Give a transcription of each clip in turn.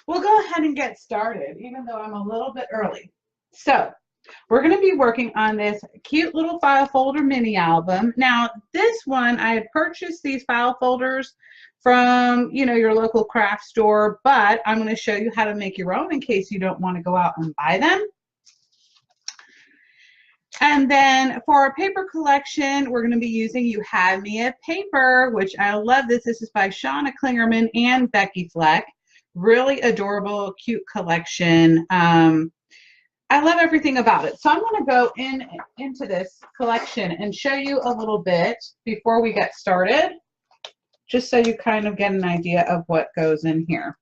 We'll go ahead and get started, even though I'm a little bit early. So, we're going to be working on this cute little file folder mini album. Now, this one, I had purchased these file folders from, your local craft store, but I'm going to show you how to make your own in case you don't want to go out and buy them. And then for our paper collection, we're going to be using You Had Me at Paper, which I love this. This is by Shawna, Clingerman, and Becky Fleck. Really adorable, cute collection. I love everything about it. So I'm going to go into this collection and show you a little bit before we get started, just so you kind of get an idea of what goes in here.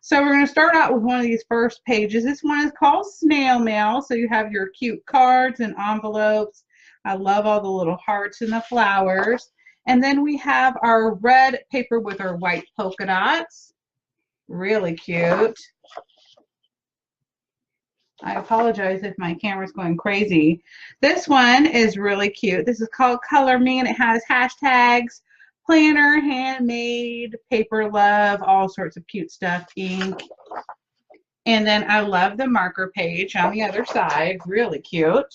So we're going to start out with one of these first pages. This one is called Snail Mail. So you have your cute cards and envelopes. I love all the little hearts and the flowers. And then we have our red paper with our white polka dots. Really cute. I apologize if my camera's going crazy. This one is really cute. This is called Color Me, and it has hashtags, planner, handmade, paper love, all sorts of cute stuff, ink. And then I love the marker page on the other side. Really cute.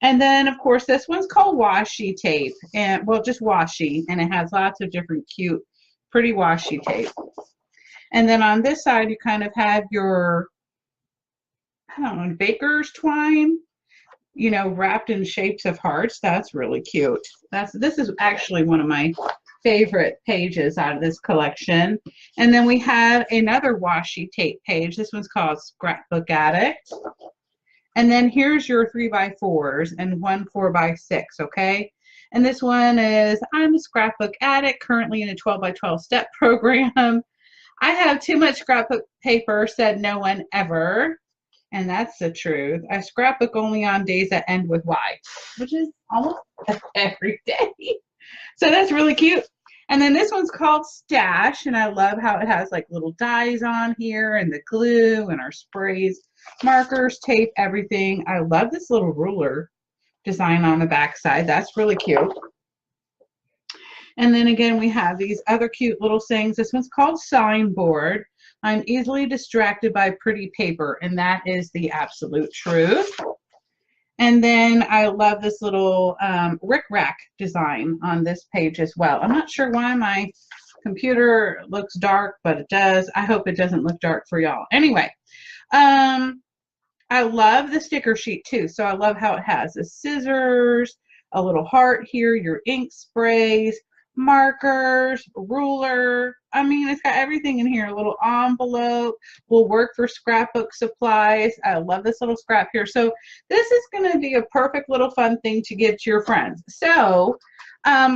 And then, of course, this one's called washi tape. And, well, just washi. And it has lots of different cute, pretty washi tape. And then on this side, you kind of have your, I don't know, baker's twine, wrapped in shapes of hearts. That's really cute. This is actually one of my favorite pages out of this collection. And then we have another washi tape page. This one's called Scrapbook Addict. And then here's your 3x4s and one 4x6, okay? And this one is, I'm a scrapbook addict, currently in a 12x12 step program. I have too much scrapbook paper, said no one ever. And that's the truth. I scrapbook only on days that end with Y, which is almost every day. So that's really cute. And then this one's called Stash, and I love how it has like little dies on here and the glue and our sprays, markers, tape, everything. I love this little ruler design on the back side. That's really cute. And then again, we have these other cute little things. This one's called Signboard. I'm easily distracted by pretty paper, and that is the absolute truth. And then I love this little rickrack design on this page as well. I'm not sure why my computer looks dark, but it does. I hope it doesn't look dark for y'all. Anyway, I love the sticker sheet too. So I love how it has the scissors, a little heart here, your ink sprays, markers, ruler. I mean, it's got everything in here. A little envelope will work for scrapbook supplies. I love this little scrap here. So this is going to be a perfect little fun thing to give to your friends. So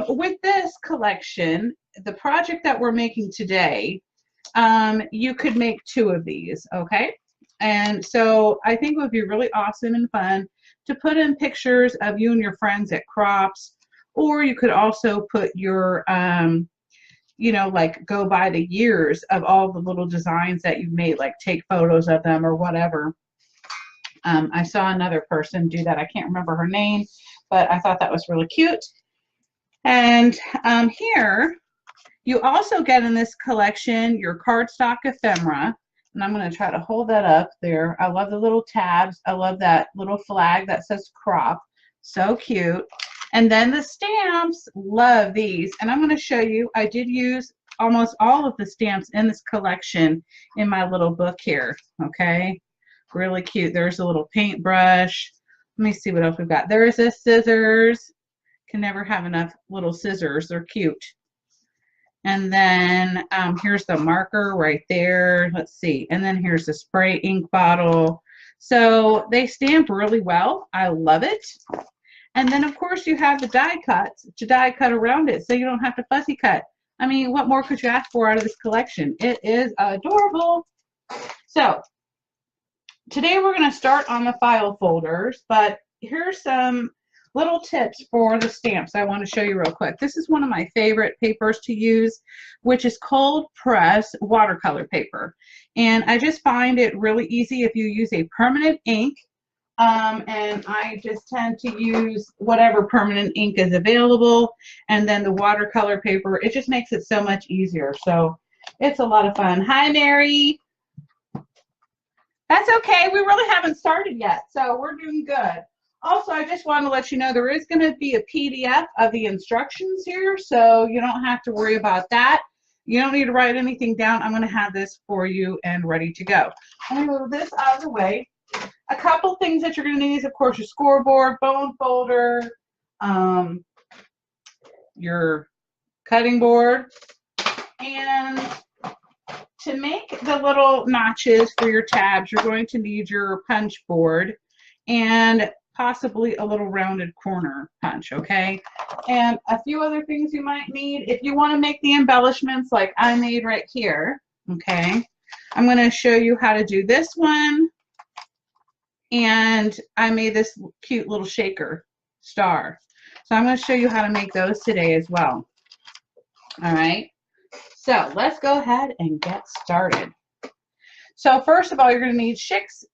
with this collection, the project that we're making today, you could make 2 of these, okay? And so I think it would be really awesome and fun to put in pictures of you and your friends at crops. Or you could also put your, like go by the years of all the little designs that you've made, like take photos of them or whatever. I saw another person do that. I can't remember her name, but I thought that was really cute. And here, you also get in this collection your cardstock ephemera. And I'm going to try to hold that up there. I love the little tabs. I love that little flag that says crop. So cute. And then the stamps, love these. And I'm going to show you, I did use almost all of the stamps in this collection in my little book here, okay? Really cute. There's a little paintbrush. Let me see what else we've got. There's a scissors. Can never have enough little scissors. They're cute. And then here's the marker right there. Let's see. And then here's the spray ink bottle. So they stamp really well. I love it. And then, of course, you have the die cuts to die cut around it so you don't have to fussy cut. I mean, what more could you ask for out of this collection? It is adorable. So today we're going to start on the file folders, but here's some little tips for the stamps I want to show you real quick. This is one of my favorite papers to use, which is cold press watercolor paper. And I just find it really easy if you use a permanent ink And I just tend to use whatever permanent ink is available, and then the watercolor paper. It just makes it so much easier. So it's a lot of fun. Hi, Mary. That's okay. We really haven't started yet, so we're doing good. Also, I just want to let you know there is going to be a PDF of the instructions here, so you don't have to worry about that. You don't need to write anything down. I'm going to have this for you and ready to go. I'm going to move this out of the way. A couple things that you're going to need is, of course, your scoreboard, bone folder, your cutting board, and to make the little notches for your tabs, you're going to need your punch board and possibly a little rounded corner punch, okay? And a few other things you might need if you want to make the embellishments like I made right here, okay? I'm going to show you how to do this one. And I made this cute little shaker star. So I'm going to show you how to make those today as well. All right. So let's go ahead and get started. So first of all, you're going to need six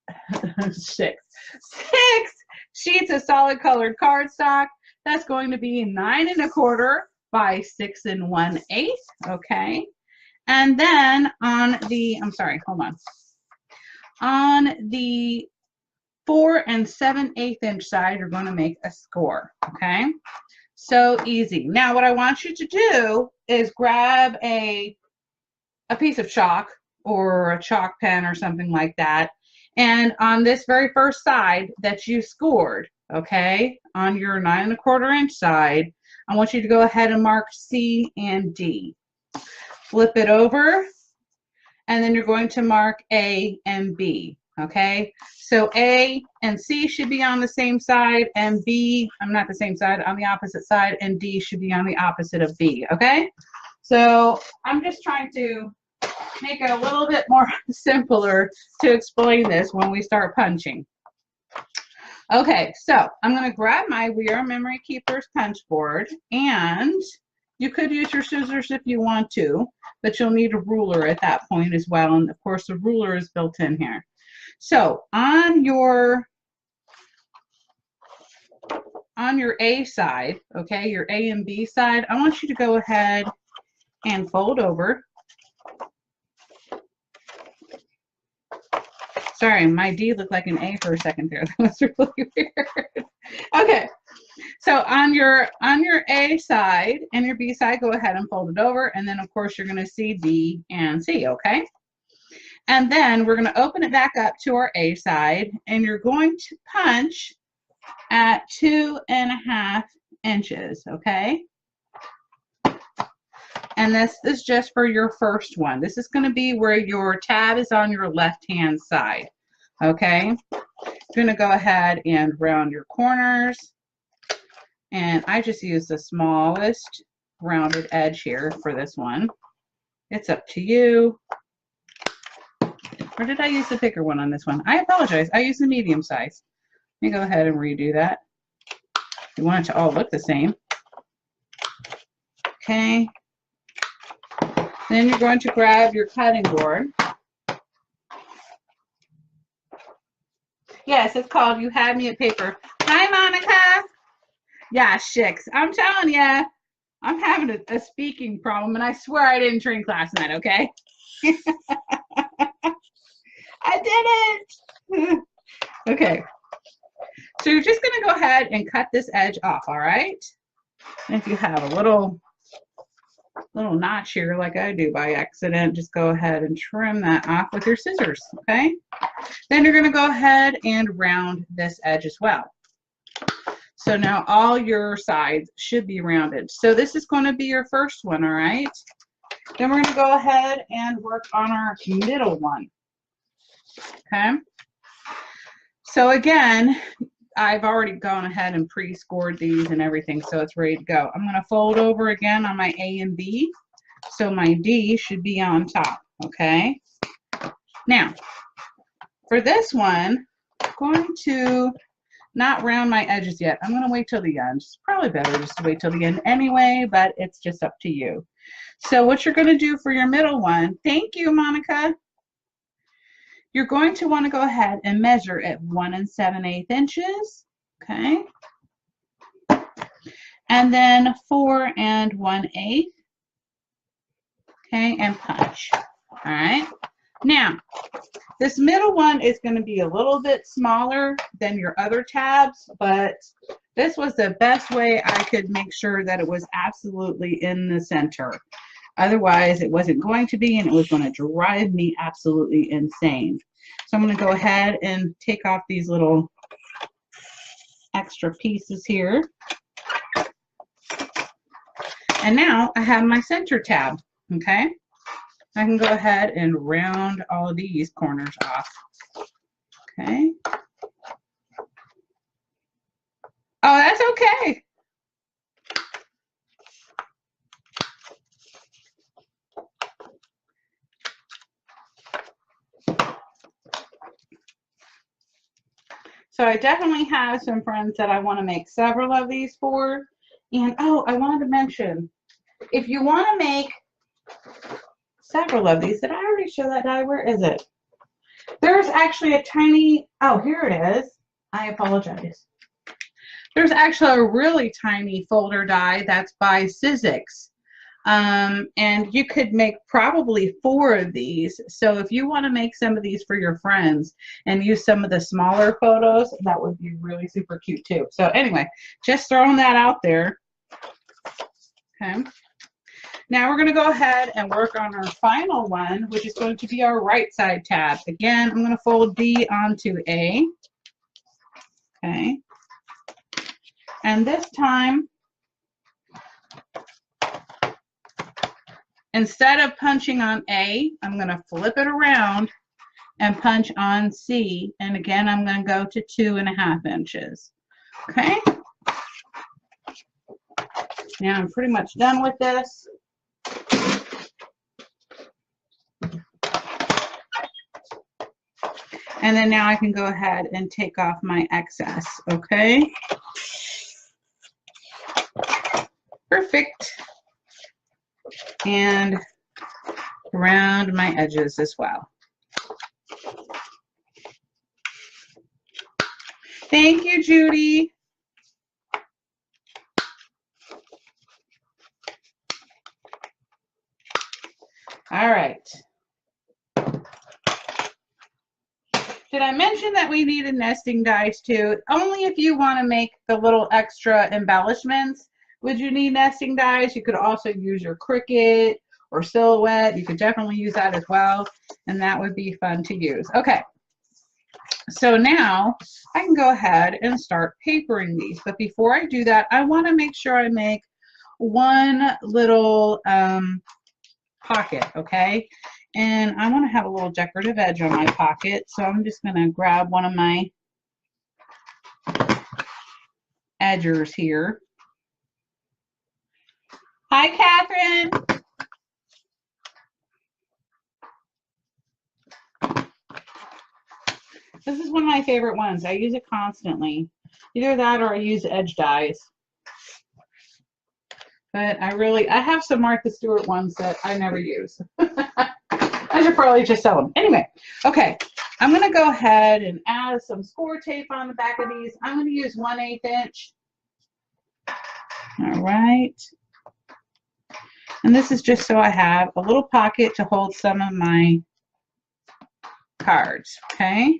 sheets of solid colored cardstock. That's going to be 9 1/4 by 6 1/8. Okay. And then on the, on the 4 7/8 inch side, you're going to make a score. Okay. So easy. Now what I want you to do is grab a piece of chalk or a chalk pen or something like that. And on this very first side that you scored, okay, on your 9 1/4 inch side, I want you to go ahead and mark C and D. Flip it over, and then you're going to mark A and B. Okay, so A and C should be on the same side, and B, I'm not the same side, on the opposite side, and D should be on the opposite of B. Okay, so I'm just trying to make it a little bit more simpler to explain this when we start punching. Okay, so I'm going to grab my We Are Memory Keepers punch board, and you could use your scissors if you want to, but you'll need a ruler at that point as well, and of course the ruler is built in here. So on your A side, okay, your A and B side, I want you to go ahead and fold over. Sorry, my D looked like an A for a second there. That was really weird. Okay, so on your A side and your B side, go ahead and fold it over, and then of course you're going to see D and C, okay? And then we're going to open it back up to our A side, and you're going to punch at 2 1/2 inches, okay? And this is just for your first one. This is going to be where your tab is on your left-hand side, okay? You're going to go ahead and round your corners, and I just use the smallest rounded edge here for this one. It's up to you. Or did I use the bigger one on this one? I apologize. I used the medium size. Let me go ahead and redo that. You want it to all look the same. Okay. Then you're going to grab your cutting board. Yes, it's called You Had Me at Paper. Hi, Monica. Yeah, shicks. I'm telling you, I'm having a speaking problem, and I swear I didn't drink last night, okay? I did it! Okay. So you're just going to go ahead and cut this edge off, all right? And if you have a little notch here like I do by accident, just go ahead and trim that off with your scissors, okay? Then you're going to go ahead and round this edge as well. So now all your sides should be rounded. So this is going to be your first one, all right? Then we're going to go ahead and work on our middle one, okay? So again, I've already gone ahead and pre-scored these and everything, so it's ready to go. I'm going to fold over again on my A and B, so my D should be on top, okay? Now, for this one, I'm going to not round my edges yet. I'm going to wait till the end. It's probably better just to wait till the end anyway, but it's just up to you. So what you're going to do for your middle one, thank you, Monica. you're going to want to go ahead and measure at 1 7/8 inches, okay? And then 4 1/8, okay, and punch. All right. Now, this middle one is going to be a little bit smaller than your other tabs, but this was the best way I could make sure that it was absolutely in the center. Otherwise, it wasn't going to be, and it was going to drive me absolutely insane. So I'm going to go ahead and take off these little extra pieces here. And now I have my center tab, okay? I can go ahead and round all of these corners off, okay? Oh, that's okay. So I definitely have some friends that I want to make several of these for. And oh, I wanted to mention, if you want to make several of these, did I already show that die? Where is it? There's actually a tiny, oh, here it is. I apologize. There's actually a really tiny folder die that's by Sizzix. And you could make probably 4 of these. So if you want to make some of these for your friends and use some of the smaller photos, that would be really super cute too. So anyway, just throwing that out there. Okay. Now we're going to go ahead and work on our final one, which is going to be our right side tab. Again, I'm going to fold D onto A. Okay. And this time, instead of punching on A, I'm going to flip it around and punch on C. And again, I'm going to go to 2 1/2 inches. Okay. Now I'm pretty much done with this. And then now I can go ahead and take off my excess, okay? Perfect. And around my edges as well. Thank you, Judy. All right. Did I mention that we needed nesting dies too? Only if you want to make the little extra embellishments would you need nesting dies. You could also use your Cricut or Silhouette. You could definitely use that as well, and that would be fun to use. Okay, so now I can go ahead and start papering these. But before I do that, I want to make sure I make one little pocket, okay? And I want to have a little decorative edge on my pocket, so I'm just going to grab one of my edgers here. Hi, Catherine. This is one of my favorite ones. I use it constantly. Either that or I use edge dies. But I have some Martha Stewart ones that I never use. I should probably just sell them. Anyway, okay. I'm going to go ahead and add some score tape on the back of these. I'm going to use 1/8 inch. All right. And this is just so I have a little pocket to hold some of my cards, okay?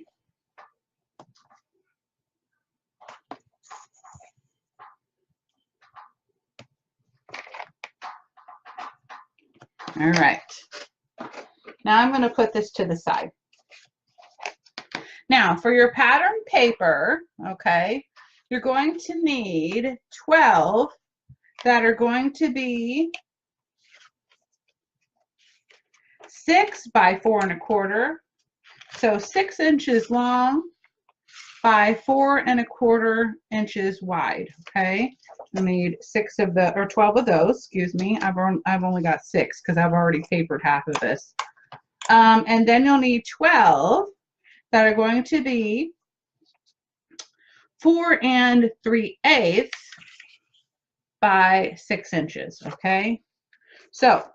All right. Now I'm going to put this to the side. Now for your pattern paper, okay, you're going to need 12 that are going to be 6 by 4 1/4, so 6 inches long by 4 1/4 inches wide. Okay, I need 12 of those. Excuse me, I've only got 6 because I've already papered half of this. And then you'll need 12 that are going to be 4 3/8 by 6 inches. Okay, so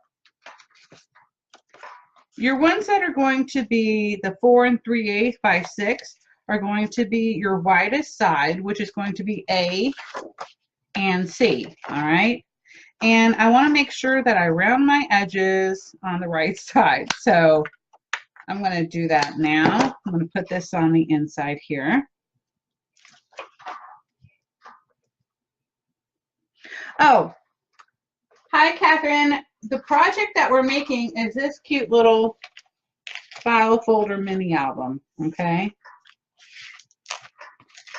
Your ones that are going to be the 4 3/8 by 6 are going to be your widest side, which is going to be A and C, all right? And I want to make sure that I round my edges on the right side. So I'm going to do that now. I'm going to put this on the inside here. Oh, hi, Catherine. The project that we're making is this cute little file folder mini album, okay?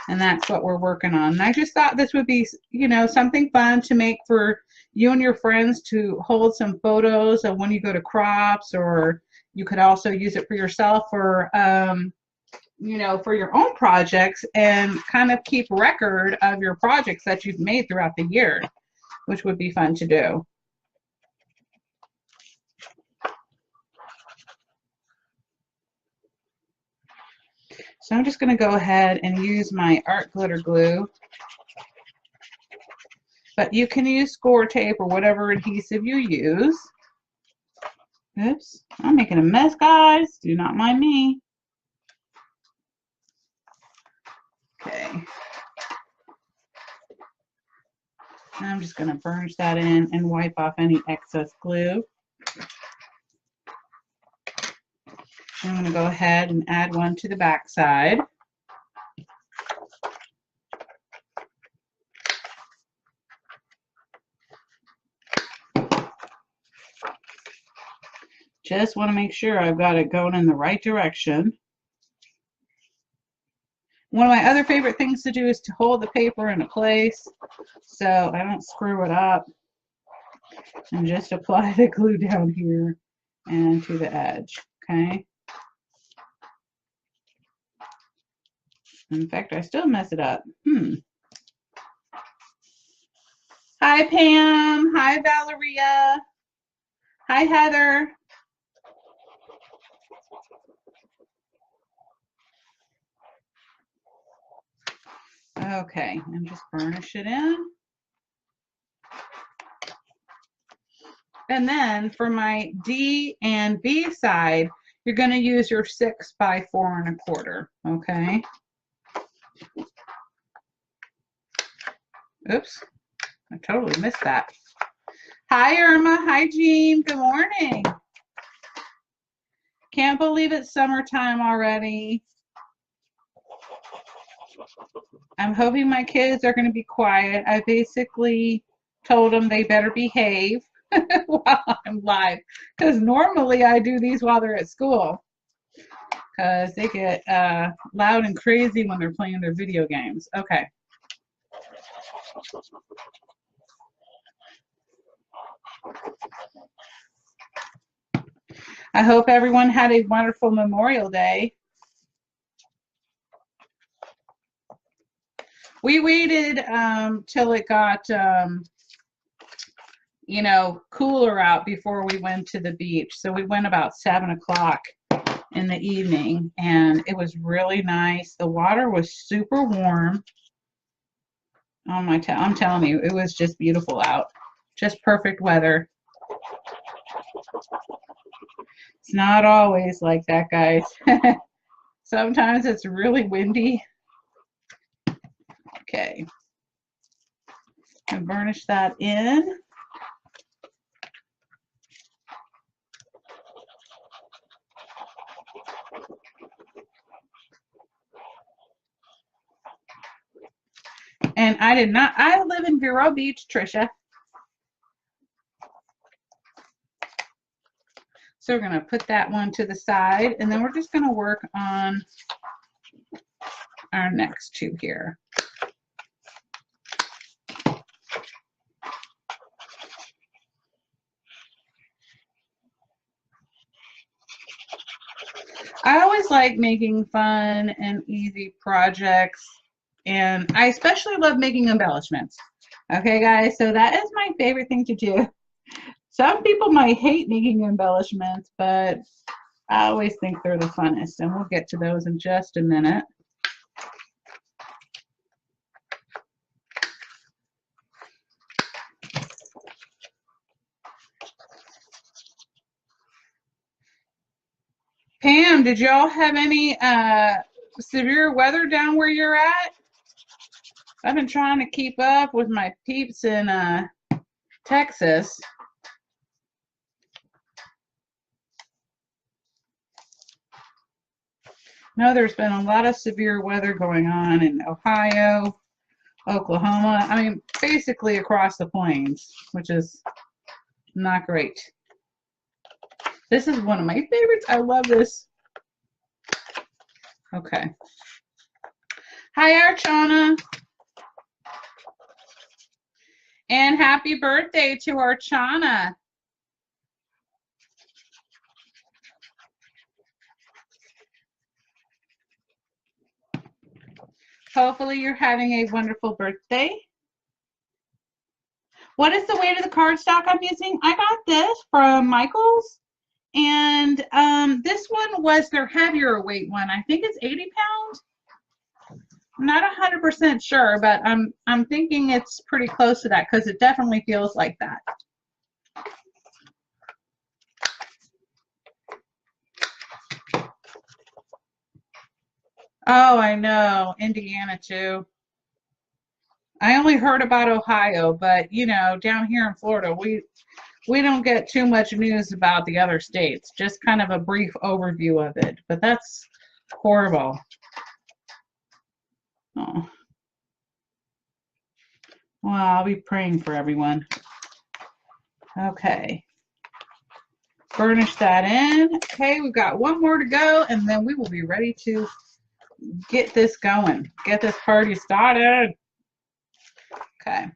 And that's what we're working on. And I just thought this would be, you know, something fun to make for you and your friends to hold some photos of when you go to crops, or you could also use it for yourself or, you know, for your own projects, and kind of keep record of your projects that you've made throughout the year, which would be fun to do. So I'm just going to go ahead and use my art glitter glue. But you can use score tape or whatever adhesive you use. Oops, I'm making a mess, guys. Do not mind me. Okay. And I'm just going to burnish that in and wipe off any excess glue. I'm going to go ahead and add one to the back side. Just want to make sure I've got it going in the right direction. One of my other favorite things to do is to hold the paper in place so I don't screw it up. And just apply the glue down here and to the edge, okay? In fact, I still mess it up. Hi, Pam. Hi, Valeria. Hi, Heather. Okay, and just burnish it in. And then for my D and B side, you're going to use your 6 by 4 1/4, okay? Oops, I totally missed that. Hi, Irma. Hi, Jean. Good morning. Can't believe it's summertime already. I'm hoping my kids are going to be quiet. I basically told them they better behave while I'm live, because normally I do these while they're at school, because they get loud and crazy when they're playing their video games. Okay. I hope everyone had a wonderful Memorial Day. We waited till it got, you know, cooler out before we went to the beach. So we went about 7 o'clock in the evening, and it was really nice. The water was super warm. Oh my, I'm telling you, it was just beautiful out. Just perfect weather. It's not always like that, guys. Sometimes it's really windy. Okay. And burnish that in. And I live in Vero Beach, Trisha. So we're going to put that one to the side, and then we're just going to work on our next two here. I always like making fun and easy projects, and I especially love making embellishments. Okay, guys, so that is my favorite thing to do. Some people might hate making embellishments, but I always think they're the funnest, and we'll get to those in just a minute. on. Did y'all have any severe weather down where you're at? I've been trying to keep up with my peeps in Texas. No, there's been a lot of severe weather going on in Ohio, Oklahoma. I mean, basically across the plains, which is not great. This is one of my favorites. I love this. Okay. Hi, Shawna. And happy birthday to our Shawna. Hopefully you're having a wonderful birthday. What is the weight of the cardstock I'm using? I got this from Michael's. And this one was their heavier weight one. I think it's 80 pounds. I'm not 100% sure, but I'm thinking it's pretty close to that because it definitely feels like that. Oh, I know. Indiana too. I only heard about Ohio, but you know, down here in Florida, we don't get too much news about the other states. Just kind of a brief overview of it. But that's horrible. Oh. Well, I'll be praying for everyone. Okay. Burnish that in. Okay, we've got one more to go, and then we will be ready to get this going. Get this party started. Okay.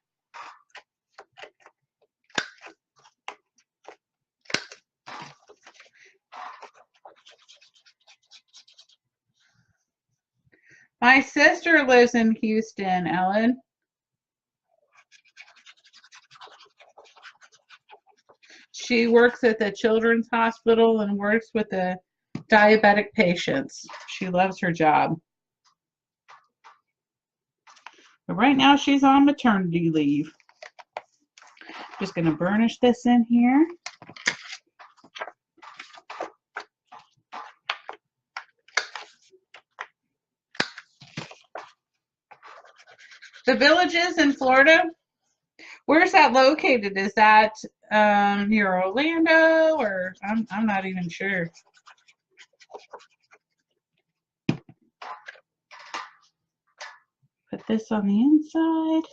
My sister lives in Houston, Ellen. She works at the Children's Hospital and works with the diabetic patients. She loves her job. But right now she's on maternity leave. Just going to burnish this in here. The Villages in Florida, where's that located? Is that near Orlando, or I'm not even sure. Put this on the inside.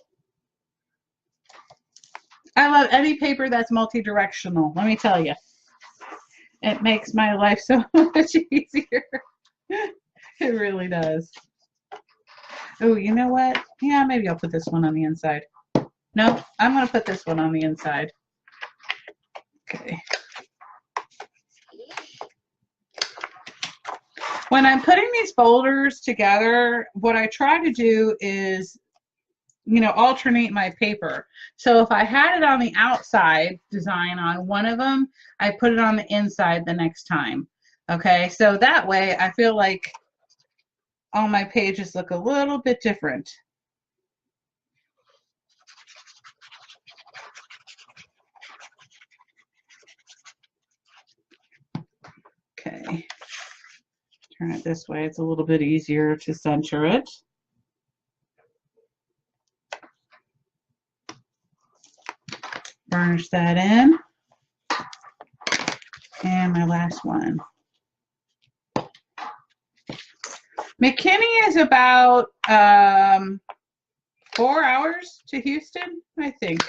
I love any paper that's multi-directional, let me tell you. It makes my life so much easier. It really does. Oh, you know what? Yeah, maybe I'll put this one on the inside. No, I'm going to put this one on the inside. Okay. When I'm putting these folders together, what I try to do is, you know, alternate my paper. So if I had it on the outside design on one of them, I put it on the inside the next time. Okay, so that way I feel like all my pages look a little bit different. Okay, turn it this way. It's a little bit easier to center it. Burnish that in. And my last one. McKinney is about 4 hours to Houston, I think.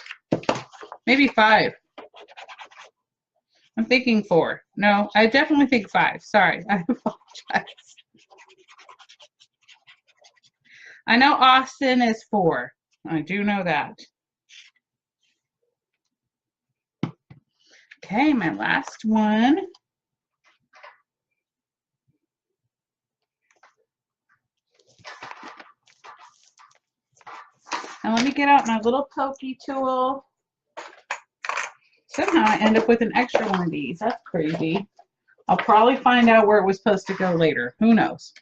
Maybe 5. I'm thinking 4. No, I definitely think 5. Sorry, I apologize. I know Austin is 4. I do know that. Okay, my last one. Now let me get out my little pokey tool. Somehow I end up with an extra one of these. That's crazy. I'll probably find out where it was supposed to go later. Who knows?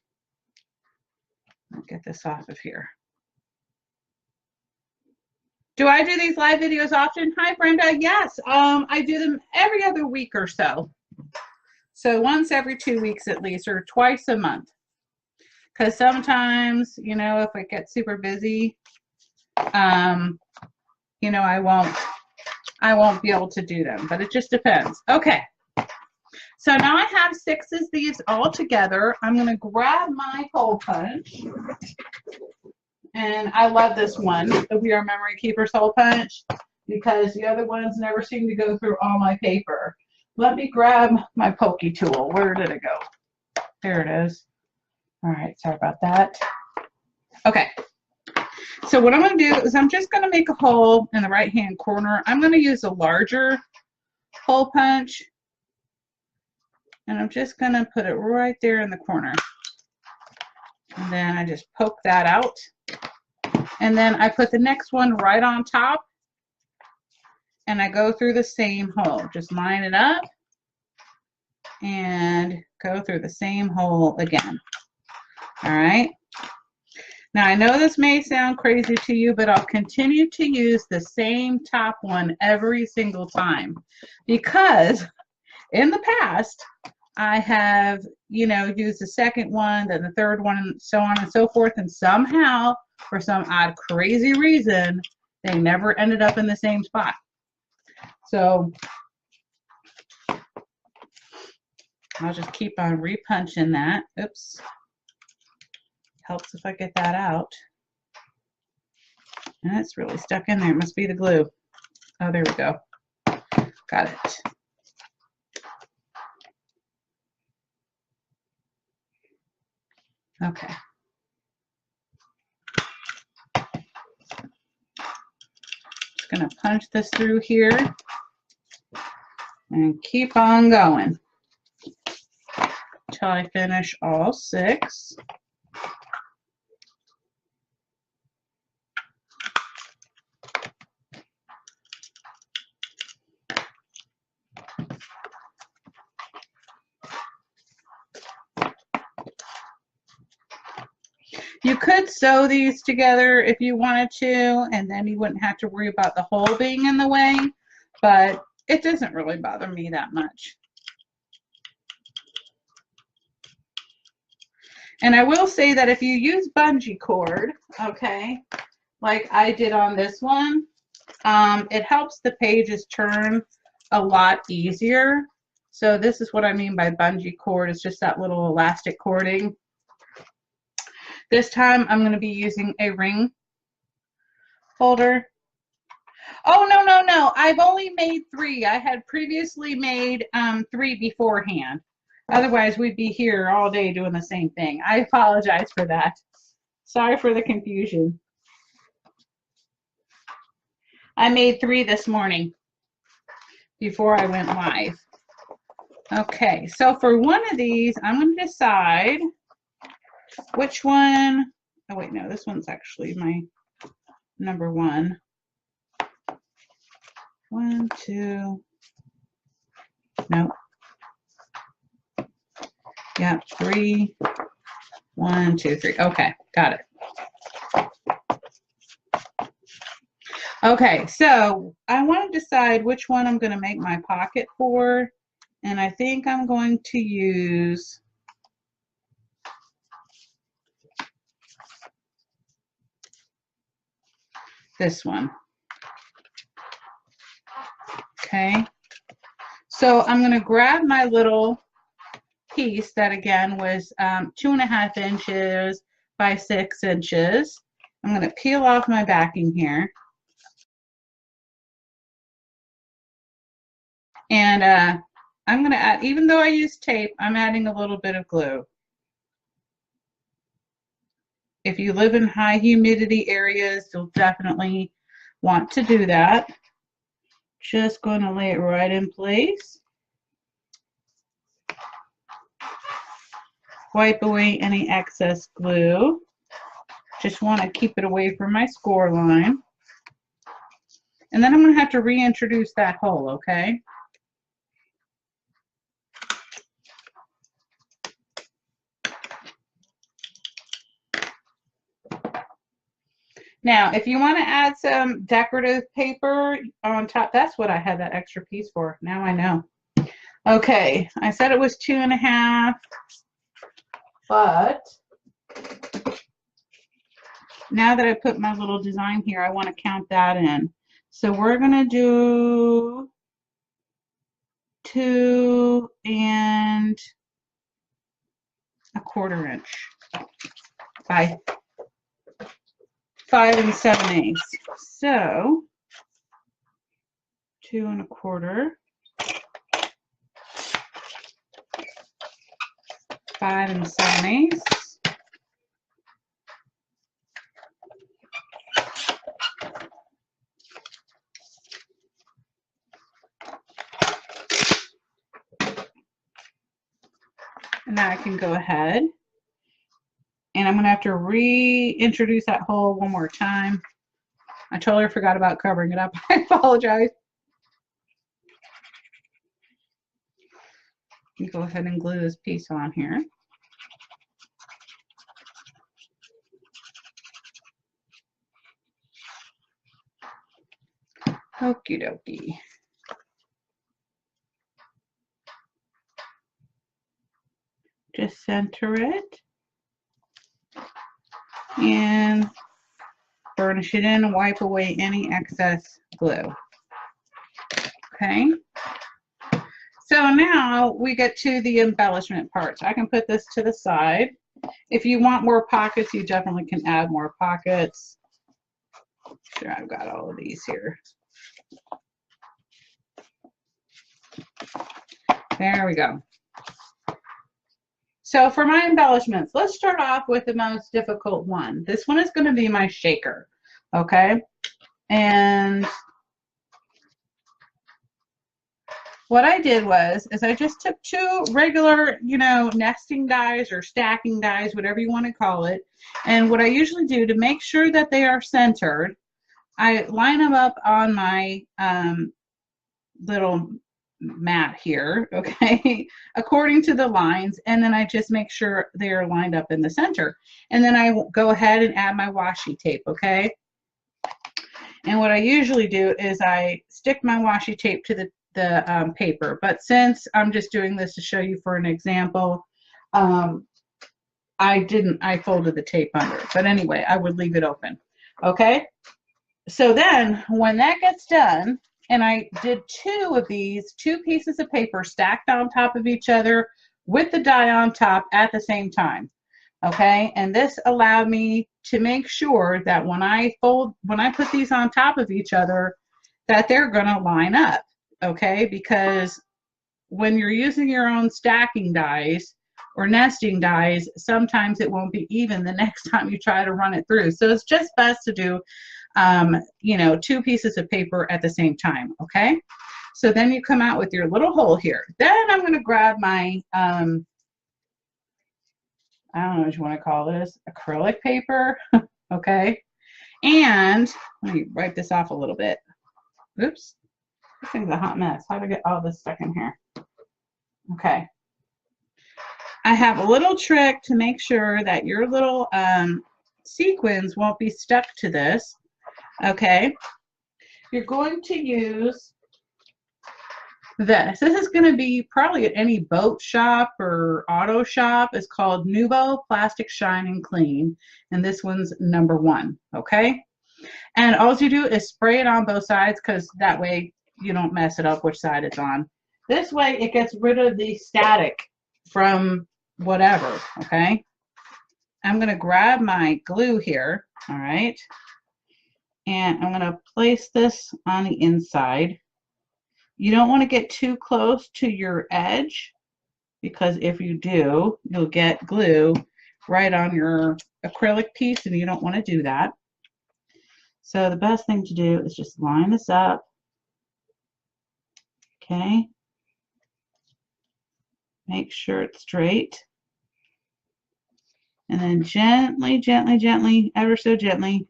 I'll get this off of here. Do I do these live videos often? Hi, Brenda. Yes, I do them every other week or so. So once every 2 weeks at least, or twice a month. Because sometimes, you know, if I get super busy, you know, I won't be able to do them, but it just depends. Okay. So now I have 6 of these all together. I'm going to grab my hole punch. And I love this one, the We Are Memory Keepers hole punch, because the other ones never seem to go through all my paper. Let me grab my pokey tool. Where did it go? There it is. All right, sorry about that. Okay. So what I'm going to do is I'm just going to make a hole in the right-hand corner. I'm going to use a larger hole punch. And I'm just going to put it right there in the corner. And then I just poke that out. And then I put the next one right on top. And I go through the same hole. Just line it up. And go through the same hole again. All right. Now I know this may sound crazy to you, but I'll continue to use the same top one every single time. Because in the past, I have, you know, used the second one, then the third one, and so on and so forth. And somehow, for some odd, crazy reason, they never ended up in the same spot. So I'll just keep on repunching that. Oops. Helps if I get that out. And it's really stuck in there. It must be the glue. Oh, there we go. Got it. Okay. Just going to punch this through here and keep on going until I finish all 6. You could sew these together if you wanted to, and then you wouldn't have to worry about the hole being in the way, but it doesn't really bother me that much. And I will say that if you use bungee cord, okay, like I did on this one, it helps the pages turn a lot easier. So this is what I mean by bungee cord. It's just that little elastic cording. This time I'm going to be using a ring holder. Oh, no, no, no. I've only made 3. I had previously made 3 beforehand. Otherwise, we'd be here all day doing the same thing. I apologize for that. Sorry for the confusion. I made 3 this morning before I went live. Okay, so for one of these, I'm going to decide which one. Oh, wait, no, this one's actually my number 1. 1, 2. No. Yeah, 3. 1, 2, 3. Okay, got it. Okay, so I want to decide which one I'm going to make my pocket for, and I think I'm going to use this one. Okay, so I'm going to grab my little piece that again was 2.5 inches by 6 inches. I'm going to peel off my backing here. And I'm going to add, even though I use tape, I'm adding a little bit of glue. If you live in high humidity areas, you'll definitely want to do that. Just going to lay it right in place. Wipe away any excess glue. Just want to keep it away from my score line. And then I'm going to have to reintroduce that hole, okay? Now, if you want to add some decorative paper on top, that's what I had that extra piece for. Now I know. Okay, I said it was 2.5, but now that I put my little design here, I want to count that in. So we're going to do 2.25 inch by 5 7/8. So 2.25, 5 7/8. And now I can go ahead and I'm going to have to reintroduce that hole one more time. I totally forgot about covering it up. I apologize. You go ahead and glue this piece on here. Okie dokie. Just center it and burnish it in and wipe away any excess glue. Okay. So now we get to the embellishment parts. I can put this to the side. If you want more pockets, you definitely can add more pockets. Sure, I've got all of these here. There we go. So for my embellishments, let's start off with the most difficult one. This one is going to be my shaker, okay? And what I did was I just took 2 regular, nesting dies or stacking dies, whatever you want to call it. And what I usually do to make sure that they are centered, I line them up on my little mat here, okay, according to the lines, and then I just make sure they're lined up in the center. And then I go ahead and add my washi tape, okay? And what I usually do is I stick my washi tape to the paper, but since I'm just doing this to show you for an example, I folded the tape under it. But anyway, I would leave it open, okay? So then when that gets done, and I did 2 of these, 2 pieces of paper stacked on top of each other with the die on top at the same time. Okay, and this allowed me to make sure that when I put these on top of each other, that they're going to line up. Okay, because when you're using your own stacking dies or nesting dies, sometimes it won't be even the next time you try to run it through. So it's just best to do 2 pieces of paper at the same time, okay? So then you come out with your little hole here. Then I'm going to grab my, I don't know what you want to call this, acrylic paper, okay? And let me wipe this off a little bit. Oops, this thing's a hot mess. How do I get all this stuck in here? Okay. I have a little trick to make sure that your little sequins won't be stuck to this. Okay, you're going to use this. This is going to be probably at any boat shop or auto shop. It's called Nuvo Plastic Shine and Clean, and this one's number 1. Okay, and all you do is spray it on both sides because that way you don't mess it up which side it's on. This way it gets rid of the static from whatever. Okay, I'm going to grab my glue here. All right. And I'm going to place this on the inside. You don't want to get too close to your edge because if you do, you'll get glue right on your acrylic piece and you don't want to do that. So the best thing to do is just line this up. Okay. Make sure it's straight. And then gently, gently, gently, ever so gently,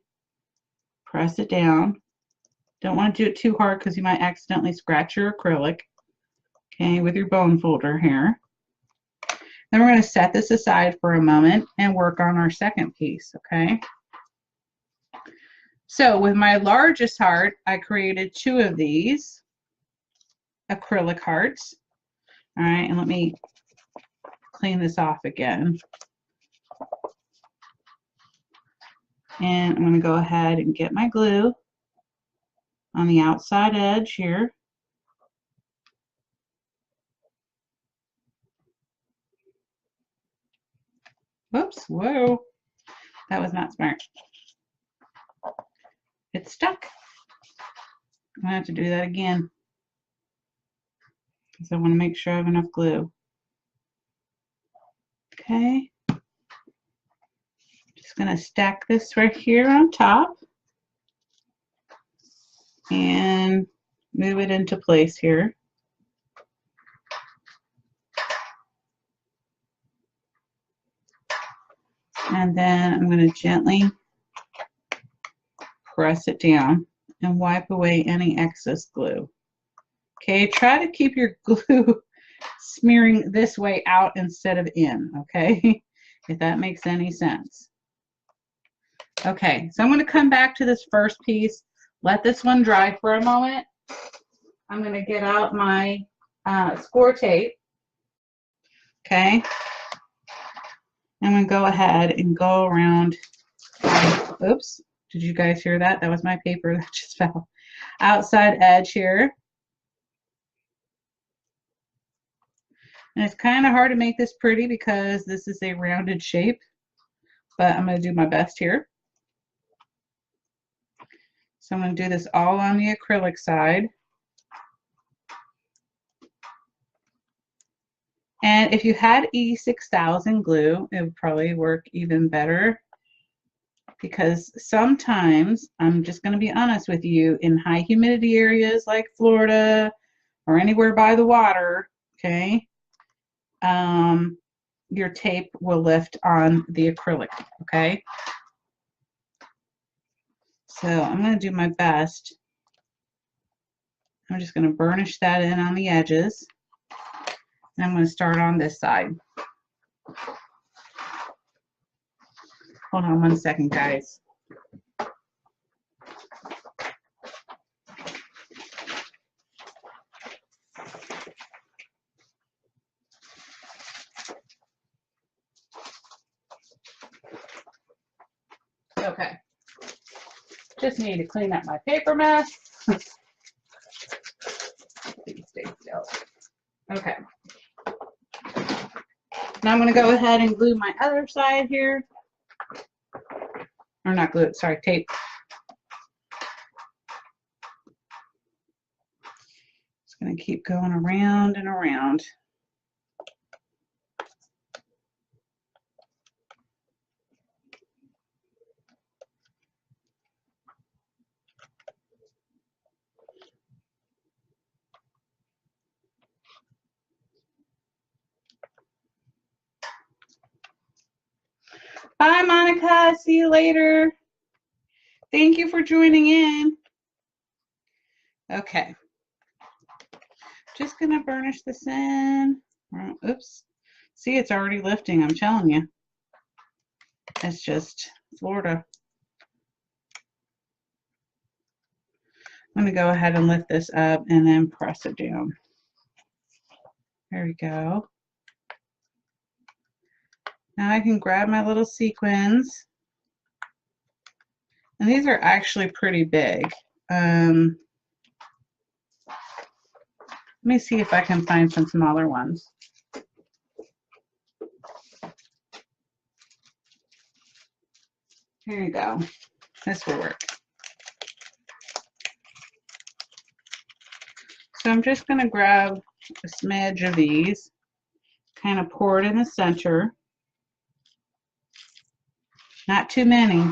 press it down. Don't want to do it too hard because you might accidentally scratch your acrylic, okay, with your bone folder here. Then we're going to set this aside for a moment and work on our second piece, okay? So with my largest heart, I created 2 of these acrylic hearts, All right, and let me clean this off again. And I'm going to go ahead and get my glue on the outside edge here. Whoops, whoa, that was not smart. It's stuck. I'm going to have to do that again because I want to make sure I have enough glue. Okay. Just going to stack this right here on top and move it into place here. And then I'm going to gently press it down and wipe away any excess glue. Okay, try to keep your glue smearing this way out instead of in, okay? If that makes any sense. Okay, so I'm going to come back to this first piece, let this one dry for a moment. I'm going to get out my score tape, okay? I'm going to go ahead and go around, oops, did you guys hear that? That was my paper that just fell. Outside edge here. And it's kind of hard to make this pretty because this is a rounded shape, but I'm going to do my best here. So I'm going to do this all on the acrylic side. And if you had E6000 glue, it would probably work even better because sometimes, I'm just going to be honest with you, in high humidity areas like Florida or anywhere by the water, okay, your tape will lift on the acrylic, okay? So I'm going to do my best. I'm just going to burnish that in on the edges. And I'm going to start on this side. Hold on one second, guys. Okay. Just need to clean up my paper mess. Please stay still. Okay. Now I'm going to go ahead and glue my other side here. Or not glue it, sorry, tape. Just going to keep going around and around. Bye, Monica. See you later. Thank you for joining in. Okay. Just going to burnish this in. Oops. See, it's already lifting, I'm telling you. It's just Florida. I'm going to go ahead and lift this up and then press it down. There we go. Now I can grab my little sequins. And these are actually pretty big. Let me see if I can find some smaller ones. Here you go. This will work. So I'm just going to grab a smidge of these, kind of pour it in the center. Not too many.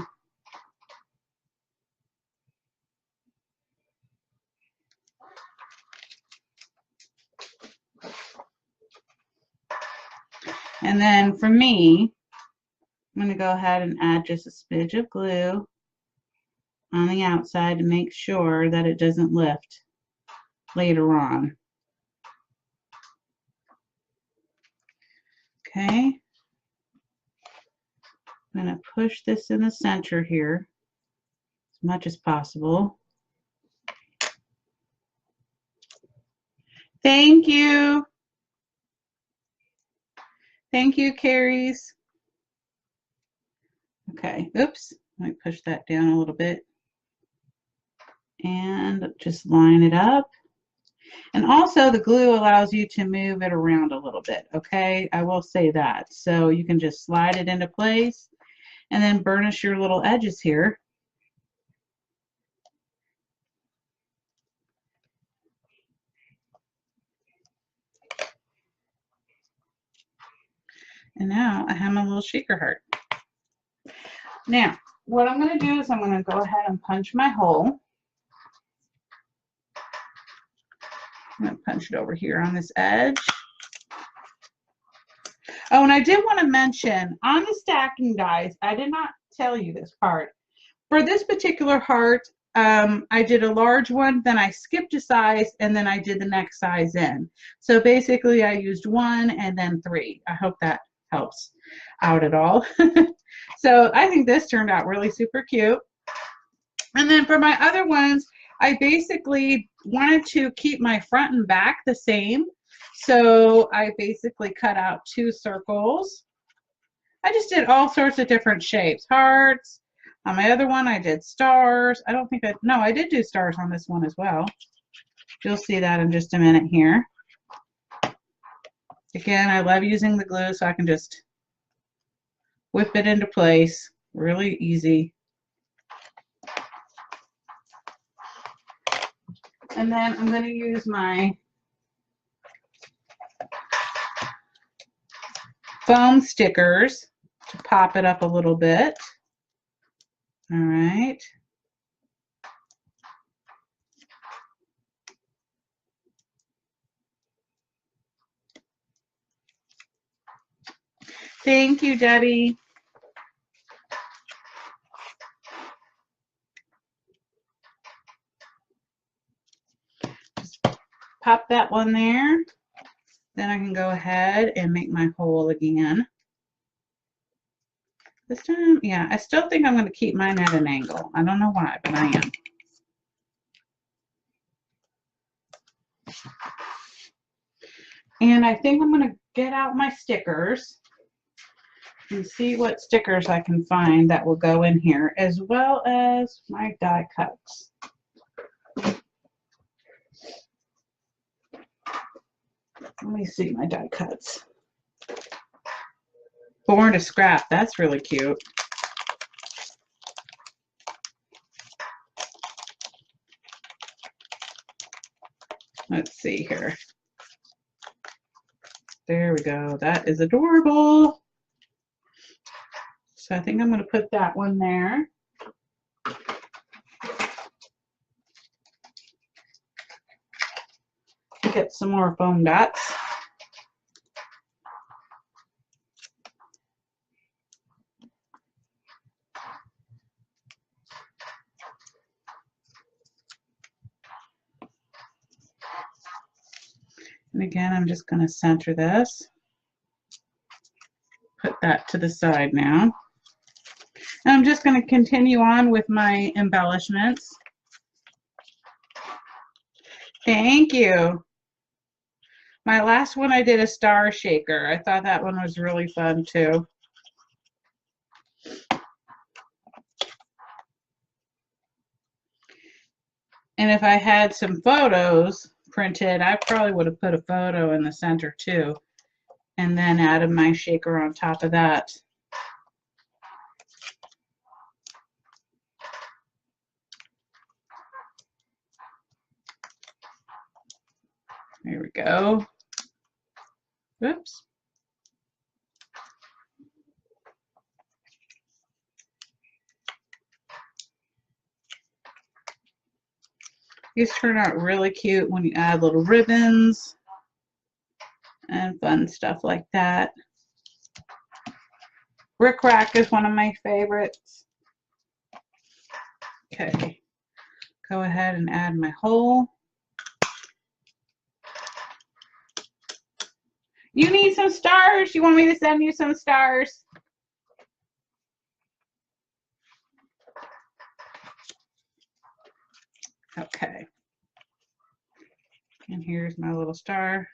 And then for me, I'm going to go ahead and add just a smidge of glue on the outside to make sure that it doesn't lift later on. Okay. I'm going to push this in the center here as much as possible. Thank you. Thank you, Carries. Okay, oops, let me push that down a little bit. And just line it up. And also the glue allows you to move it around a little bit, okay? I will say that. So you can just slide it into place and then burnish your little edges here. And now I have my little shaker heart. Now, what I'm going to do is I'm going to go ahead and punch my hole. I'm going to punch it over here on this edge. Oh, and I did want to mention on the stacking dies, I did not tell you this part. For this particular heart, I did a large one, then I skipped a size, and then I did the next size in. So basically I used 1 and then 3. I hope that helps out at all. So I think this turned out really super cute. And then for my other ones, I basically wanted to keep my front and back the same. So I basically cut out 2 circles. I just did all sorts of different shapes, hearts. On my other one, I did stars. I don't think I did do stars on this one as well. You'll see that in just a minute here. Again, I love using the glue so I can just whip it into place. Really easy. And then I'm going to use my foam stickers to pop it up a little bit. All right. Thank you, Debbie. Just pop that one there. Then I can go ahead and make my hole again. This time, yeah, I still think I'm going to keep mine at an angle. I don't know why, but I am. And I think I'm going to get out my stickers and see what stickers I can find that will go in here, as well as my die cuts. Let me see my die cuts. Born to Scrap, that's really cute. Let's see here. There we go. That is adorable. So I think I'm going to put that one there. Get some more foam dots. And again, I'm just going to center this. Put that to the side now. And I'm just going to continue on with my embellishments. Thank you. My last one, I did a star shaker. I thought that one was really fun too. And if I had some photos printed, I probably would have put a photo in the center too, and then added my shaker on top of that. There we go. Oops. These turn out really cute when you add little ribbons and fun stuff like that. Rick Rack is one of my favorites. Okay, go ahead and add my hole. You need some stars? You want me to send you some stars? Okay. And here's my little star.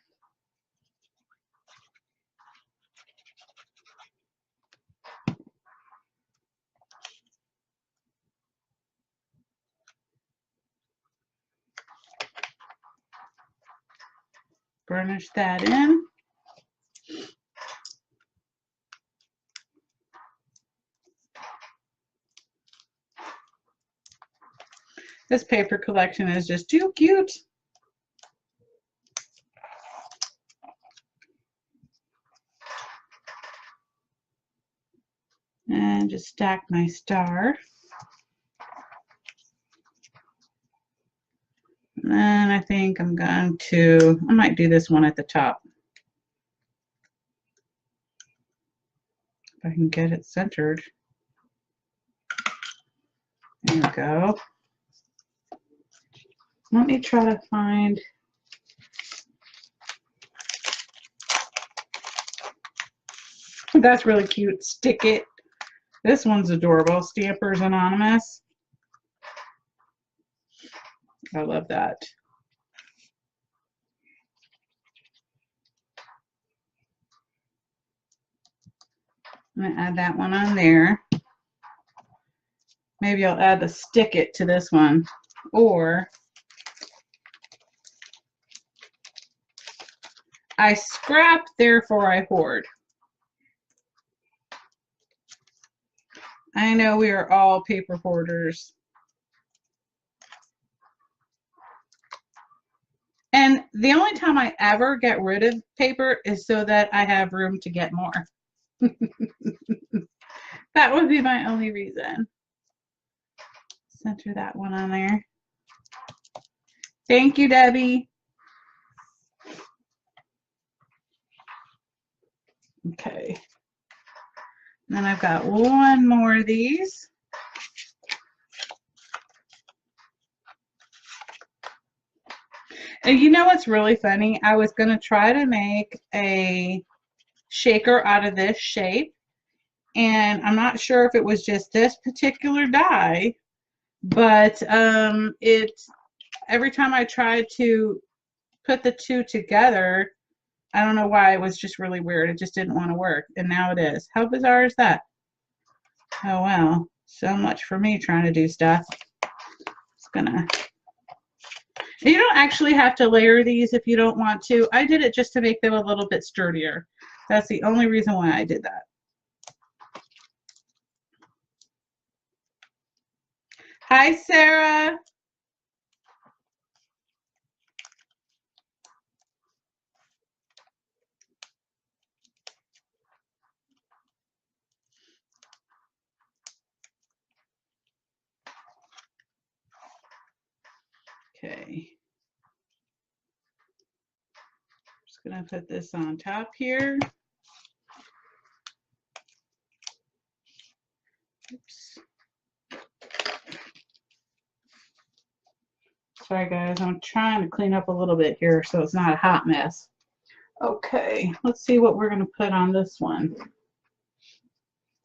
burnish that in. This paper collection is just too cute. And just stack my star. And I think I'm going to, I might do this one at the top. If I can get it centered. There we go. Let me try to find, that's really cute. Stick It. This one's adorable. Stampers Anonymous. I love that. I'm going to add that one on there. Maybe I'll add the Stick It to this one. Or I scrap, therefore I hoard. I know we are all paper hoarders. And the only time I ever get rid of paper is so that I have room to get more. That would be my only reason. Center that one on there. Thank you, Debbie. Okay. And then I've got one more of these. And you know what's really funny? I was going to try to make a shaker out of this shape. And I'm not sure if it was just this particular die, but every time I tried to put the two together, I don't know why, it was just really weird. It just didn't want to work, and now it is. How bizarre is that? Oh well, so much for me trying to do stuff. It's gonna. You don't actually have to layer these if you don't want to. I did it just to make them a little bit sturdier. That's the only reason why I did that. Hi, Sarah. Okay. Just gonna put this on top here. Oops. Sorry guys, I'm trying to clean up a little bit here so it's not a hot mess. Okay, let's see what we're gonna put on this one.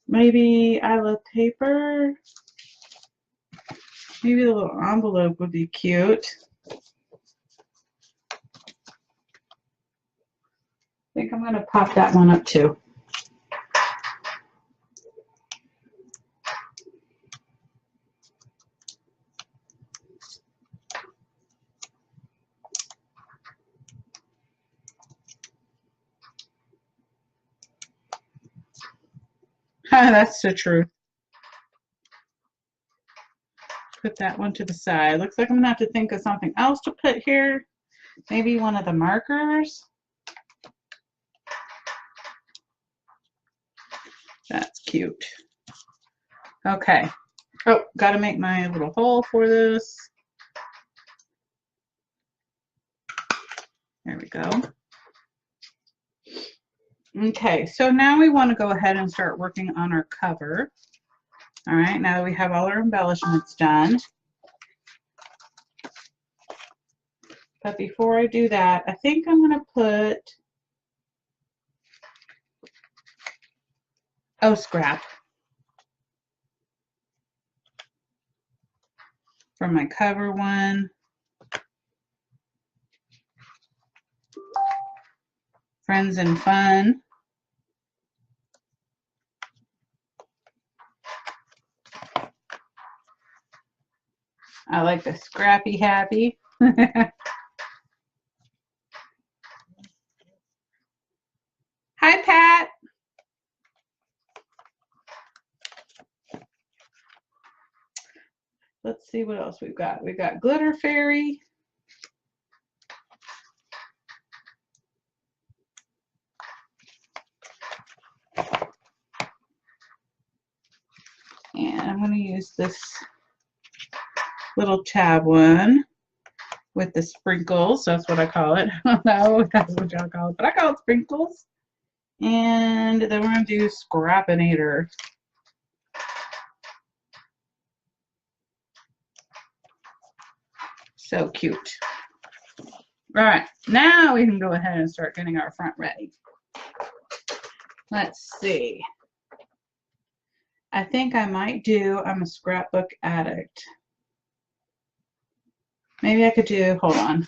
Maybe I love paper. Maybe the little envelope would be cute. I think I'm gonna pop that one up too. That's the truth. Put that one to the side. Looks like I'm gonna have to think of something else to put here. Maybe one of the markers. That's cute. Okay. Oh, gotta make my little hole for this. There we go. Okay, so now we want to go ahead and start working on our cover. All right, now that we have all our embellishments done. But before I do that, I think I'm going to put, oh, scrap. For my cover one. Friends and Fun. I like the Scrappy Happy. Let's see what else we've got. We've got Glitter Fairy. And I'm going to use this little tab one with the sprinkles. That's what I call it. I don't know if that's what y'all call it, but I call it sprinkles. And then we're going to do Scrappinator. So cute. All right, now we can go ahead and start getting our front ready. Let's see. I think I might do, I'm a scrapbook addict. Maybe I could do, hold on.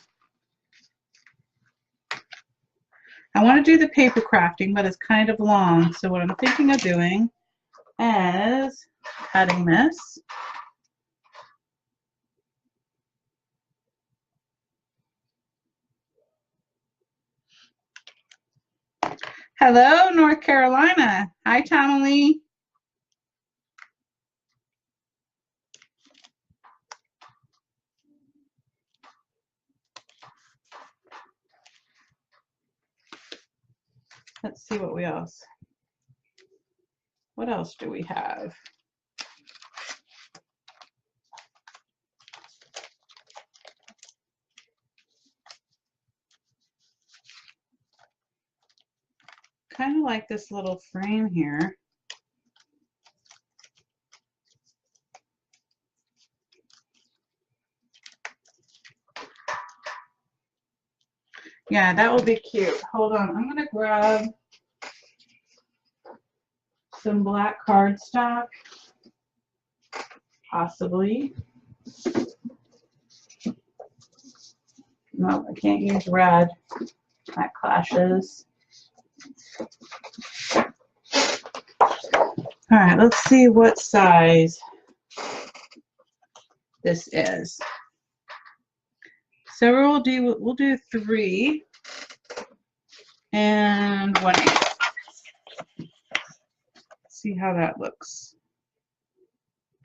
I want to do the paper crafting, but it's kind of long. So what I'm thinking of doing is cutting this. Hello, North Carolina. Hi, Tamale. Let's see what else. What else do we have? Kind of like this little frame here. Yeah, that will be cute. Hold on, I'm gonna grab some black cardstock, possibly. No, I can't use red. That clashes. All right, let's see what size this is. So we'll do 3 and 1/8. See how that looks.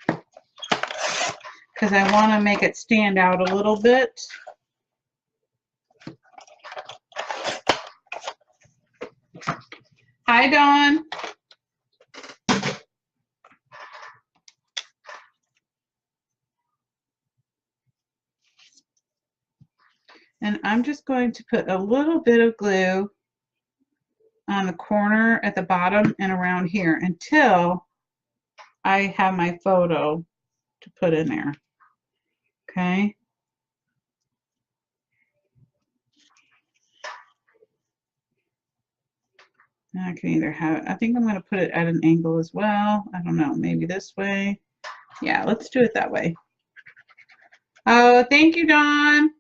Because I want to make it stand out a little bit. Hi, Dawn. And I'm just going to put a little bit of glue on the corner at the bottom and around here until I have my photo to put in there. Okay. I can either have it, I think I'm going to put it at an angle as well. I don't know, maybe this way. Yeah, let's do it that way. Oh, thank you, Dawn.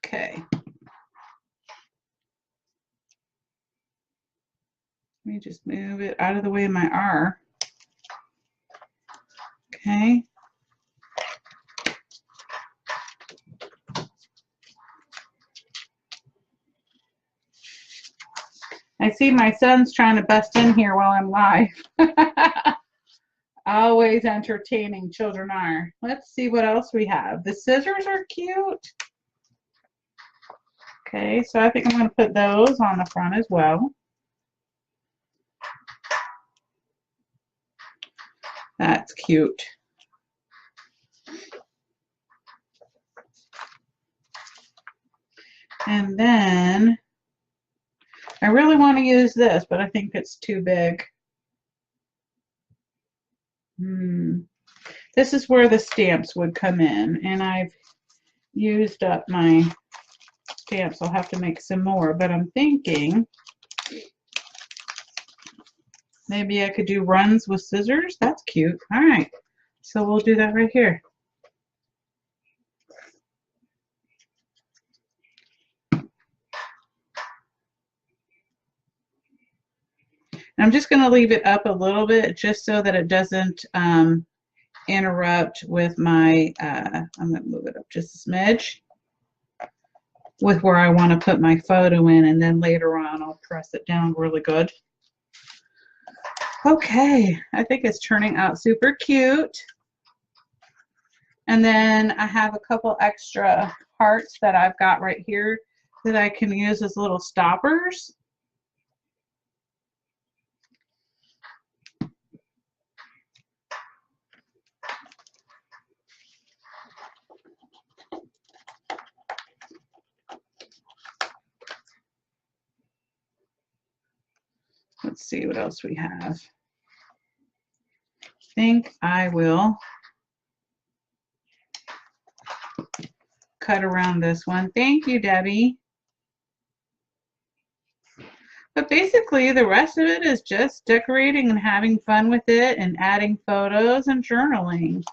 Okay. Let me just move it out of the way of my R. Okay. I see my son's trying to bust in here while I'm live. Always entertaining, children are. Let's see what else we have. The scissors are cute. Okay, so I think I'm going to put those on the front as well. That's cute. And then I really want to use this, but I think it's too big. This is where the stamps would come in, and I've used up my stamps. I'll have to make some more, but I'm thinking maybe I could do runs with scissors. That's cute. All right, so we'll do that right here. I'm just going to leave it up a little bit just so that it doesn't interrupt with my, I'm going to move it up just a smidge with where I want to put my photo in, and then later on I'll press it down really good. Okay, I think it's turning out super cute. And then I have a couple extra hearts that I've got right here that I can use as little stoppers. Let's see what else we have. I think I will cut around this one. Thank you, Debbie. But basically, the rest of it is just decorating and having fun with it and adding photos and journaling.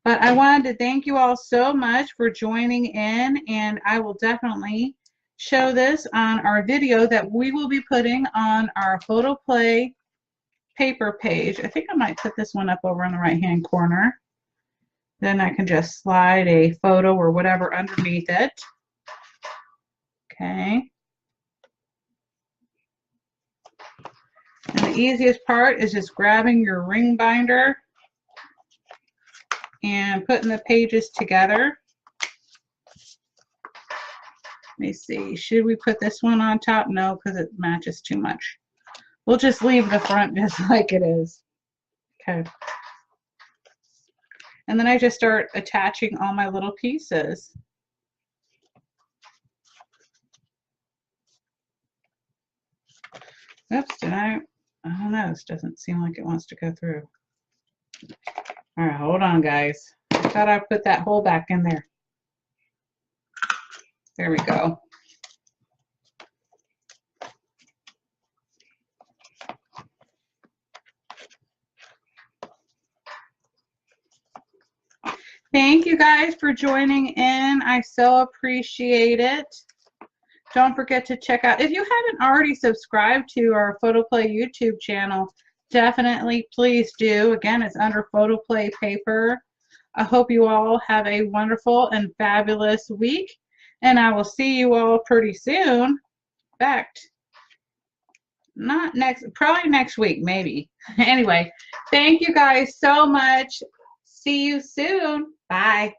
But I wanted to thank you all so much for joining in, and I will definitely show this on our video that we will be putting on our Photoplay paper page. I think I might put this one up over in the right-hand corner. Then I can just slide a photo or whatever underneath it. Okay. And the easiest part is just grabbing your ring binder and putting the pages together. Let me see, should we put this one on top? No, because it matches too much. We'll just leave the front just like it is. Okay. And then I just start attaching all my little pieces. Oops, did I don't know, this doesn't seem like it wants to go through. All right, hold on, guys. I thought I put that hole back in there. There we go. Thank you guys for joining in. I so appreciate it. Don't forget to check out, if you haven't already subscribed to our Photoplay YouTube channel, definitely please do. Again, it's under Photoplay Paper. I hope you all have a wonderful and fabulous week, and I will see you all pretty soon. In fact, not next, probably next week, maybe. Anyway, thank you guys so much. See you soon. Bye.